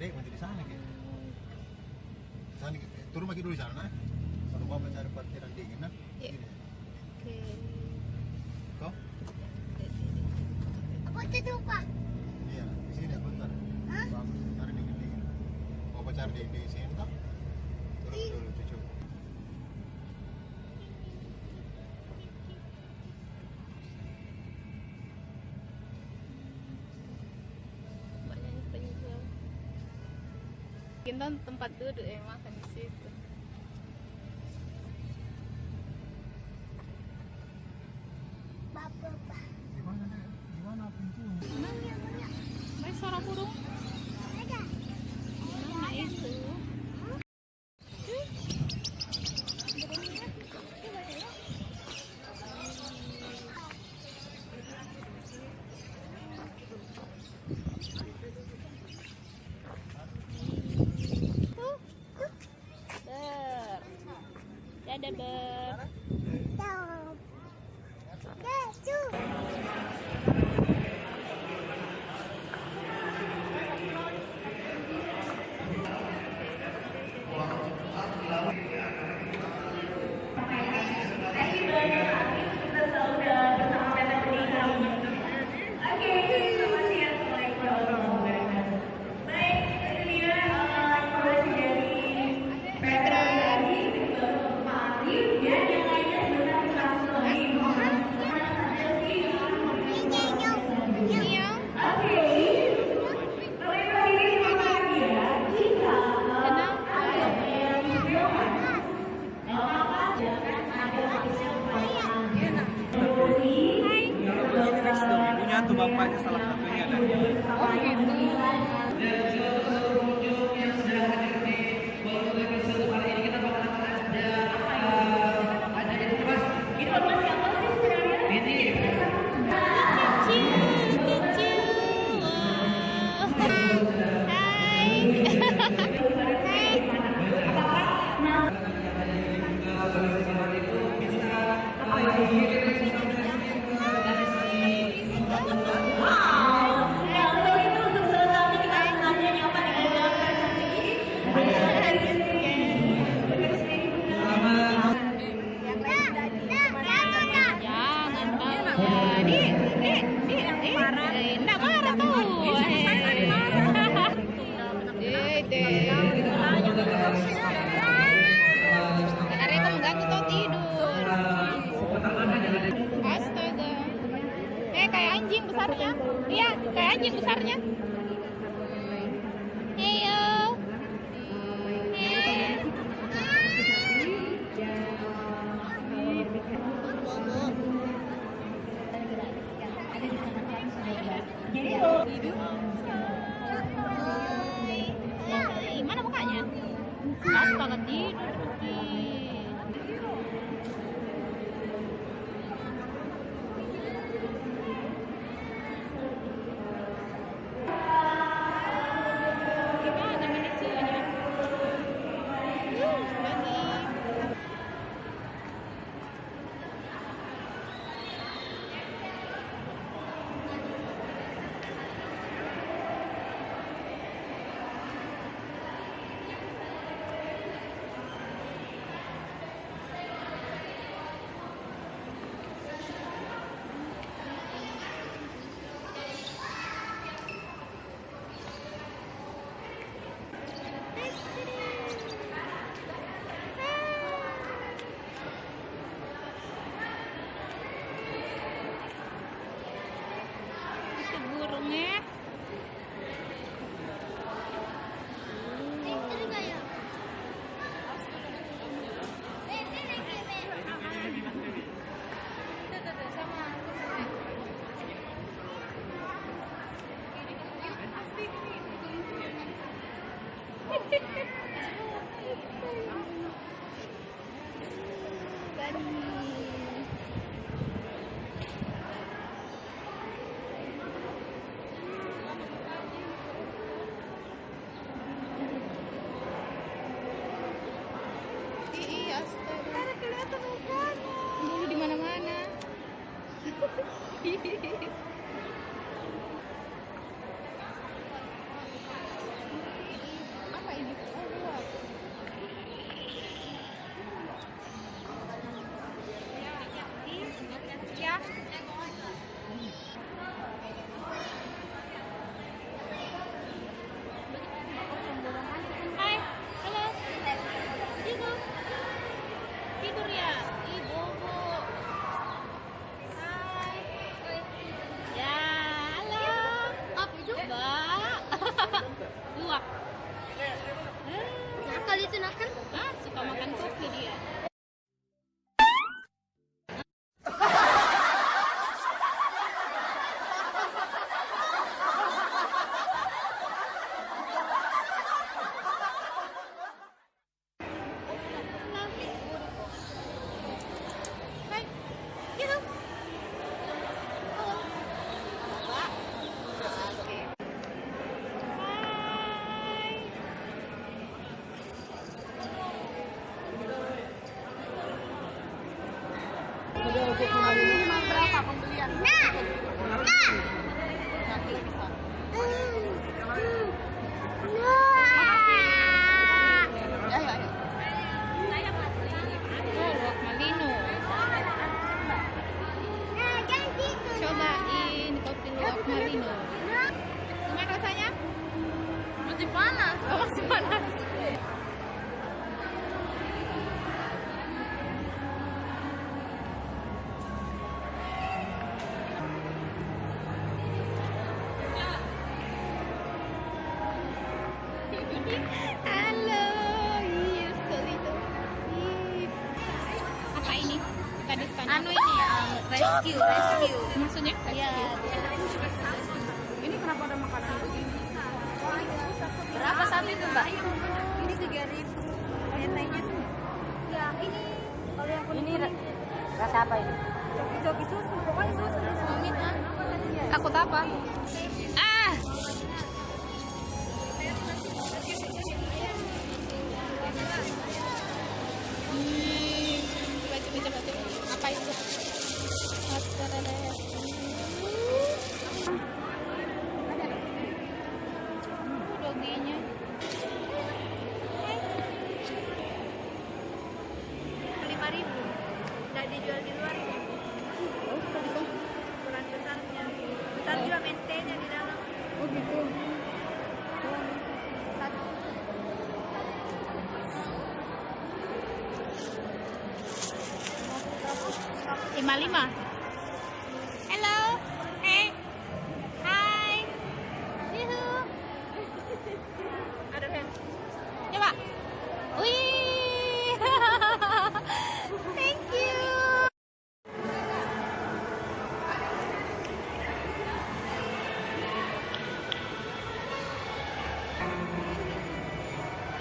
Dek, masih di sana gitu. Di sana gitu. Turun lagi dulu di sana. Kalau bapak cari parkiran dingin nah. Iya. Gini. Oke. Kau? Apa itu Pak? Iya, di sini ya bentar. Hah? Bagus, cari dingin. Bapak cari di sini tak? Turun dulu cucu. Banyak penjual. Kita tempat duduk makan di situ. Bapak. Di mana Dek? Di mana pintunya? Mana? Baik suara burung. Ada. Mana itu? Ber. Dadah ber. Tahu. Keju. Ibunya atau bapaknya salah satunya ada. Oh gitu. Enggak marah tuh. Karena kamu mengganggu tuh tidur. Astaga. Kayak anjing besarnya. Iya, kayak anjing besarnya. Heyo. Mana mukanya? Astaga tidur. Gimana manusianya? Lagi. Itu burungnya. Itu juga ya. Sini Kimi. Tuh, sama. Iya, astaga. Ada kelihatan mukanya. Dulu di mana-mana. berapa pembelian? Nah. Nah. Ya, ya, ya. Oh, Luwak Malino. Nah, ganti tuh. Cobain kopi Luwak Malino. Gimana rasanya? Masih panas. Oh, masih panas. Halo, iya sekali tuh. Ih. Apa ini? Tadi Anu ini rescue. maksudnya? Iya. Ini kenapa ada makanan begini? Berapa satu itu, Mbak? Ini 3.000. Nentengnya tuh. Ya, ini kalau yang kuning. Ini rasa apa ini? Joki susu, pokoknya susu. Takut apa? Ah. Coba. Apa itu? Doginya. 5.000. Nggak dijual di luar ini. Ukuran besarnya. Besar juga mentenya di dalam. Oh gitu. Satu. 55. Hello. Hey. Hai. Yuhu. Ada kan? Coba. Wih. Thank you.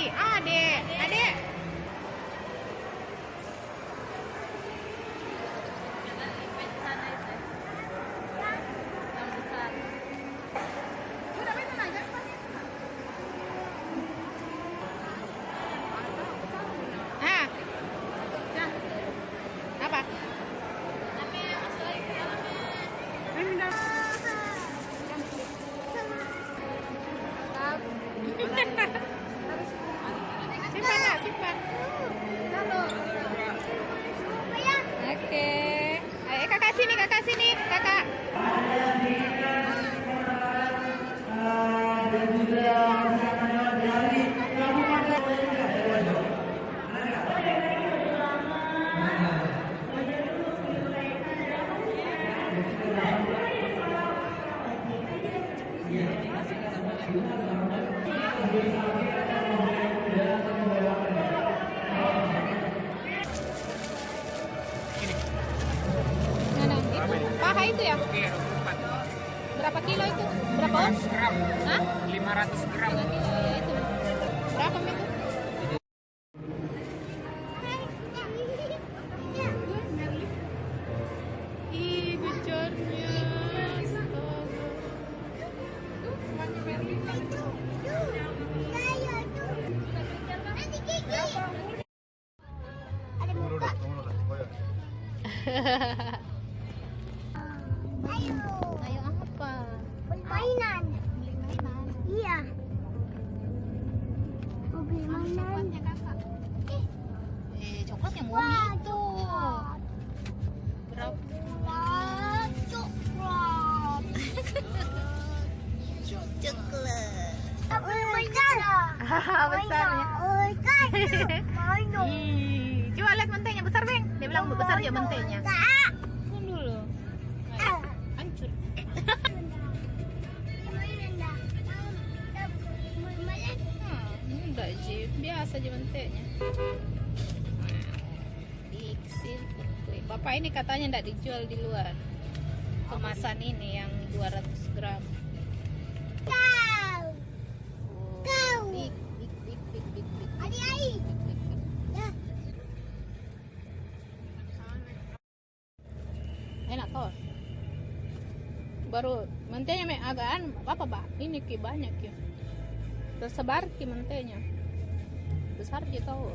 Ih, adek. Ah. Apa? Simpan. Oke. Ayo kakak sini, kakak. Mana? Itu paha itu ya? Iya, 24. Berapa kilo itu? Berapa ons? Gram. Hah? 500 gram. 3 kilo ya itu. Berapa itu? Ih, becornya. Tunggu dulu. Oh ya. Ayo apa? Beli mainan. Beli mainan. Iya. Mau beli mainan. Coklat yang Wah, wangi itu. coklat. Berapa? Wah, coklat. Coklat. Beli mainan. Besarnya. Oh, kan. Mainan. Ih, coba lihat mentenya besar, Beng. Dia bilang besar ya mentenya. Kak. Tunggu dulu. Ayo, hancur. Mainan dah. Mainan. Enggak, Ji. Biasa aja mentenya. Diksil. Bapak ini katanya enggak dijual di luar. Kemasan ini yang 200 gram. Kau. Kau. Big. Adik. Ya. Enak toh. Baru mentenya agak apa, Pak? Ini ki banyak ya. Tersebar ki mentenya. Besar gitu.